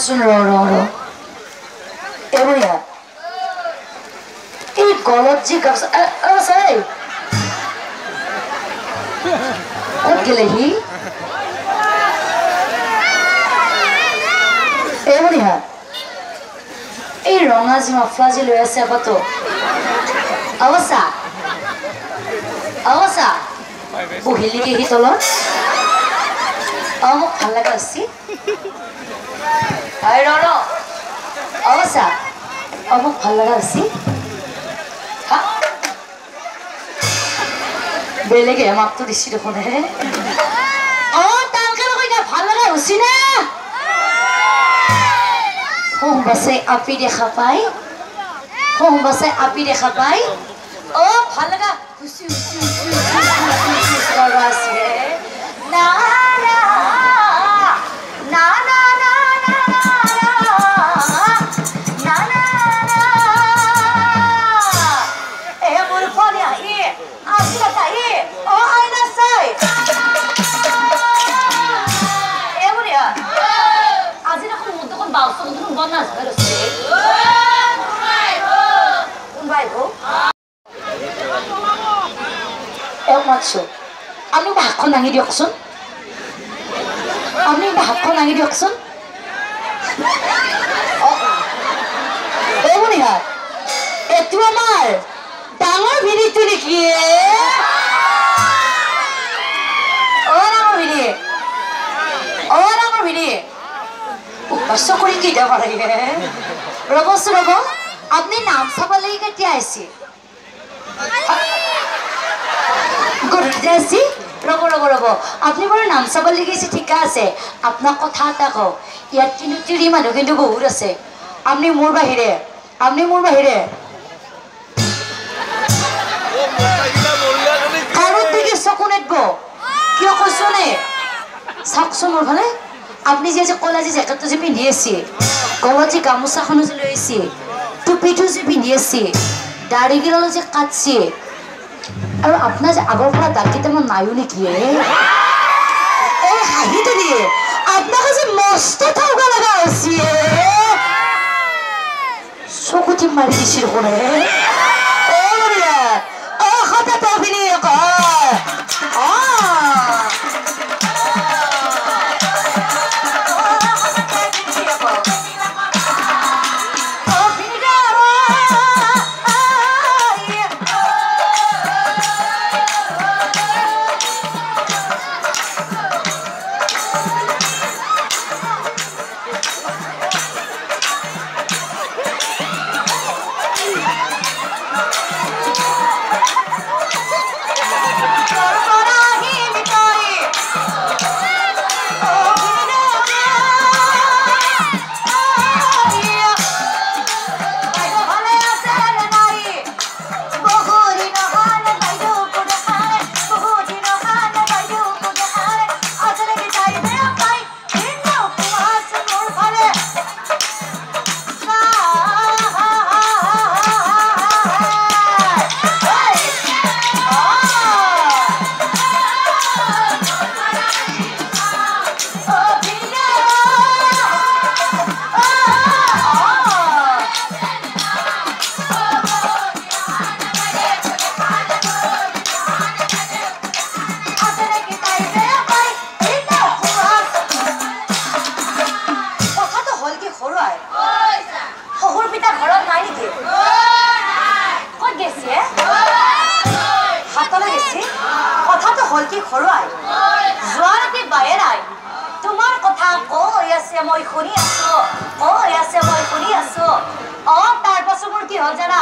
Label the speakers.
Speaker 1: ৰচোন ৰ এবৰিয়া এই গলত যি গাছ চাই ক'ত গেলে সি এবৰিয়া এই ৰঙা যি মাফলা যি লৈ আছে আকৌ অৱস্থা বহিলিগে সি তলত মোক ভাল লগা হৈছে অৱস্থা মোক ভাল লগা হৈছে বেলেগে মাপটো দিছি দেখোন হে তাকে ভাল লগা হৈছে না সোমবাছে আপি দেখা পাই ভাল লগা খুচি আপনি হাতখন দাঙি দিয়কচোন এইটো আমাৰ ডাঙৰ ভিডিঅ'টো নেকি ডাঙৰ ভিডিঅ' চকুৰি কি দিব লাগে ৰ'বচোন ৰ'ব আপুনি নাম চাব লাগি কেতিয়া আহিছে ৰ'ব আপুনি বাৰু নাম চাব লাগিছে ঠিকা আছে আপোনাক কথা এটা কওঁ ইয়াত কিন্তু তিৰি মানুহ কিন্তু বহুত আছে আপুনি মোৰ বাহিৰে কাৰোত দেখি চকু নেদব কিয় কৈছো নে চাওকচোন মোৰ ফালে আপুনি যে কলা যে জেকেটটো যে পিন্ধি আছে গলত যে গামোচাখনো যে লৈ আছে টুপিটো যে পিন্ধি আছে দাড়িগিডালো যে কাটছে আৰু আপোনাৰ যে আগৰ পৰা দাঁত কেইটামান নাইও নেকি হাঁহিটো দিয়ে আপোনাক যে মস্ত ঠগা লগা হৈছে চকুটি মাৰি দিছে দেখোন সদায় অভিনয় তোমাৰ কথা কৈ আছে মই শুনি আছো তাৰ পাছত মোৰ কি হ'ল জানা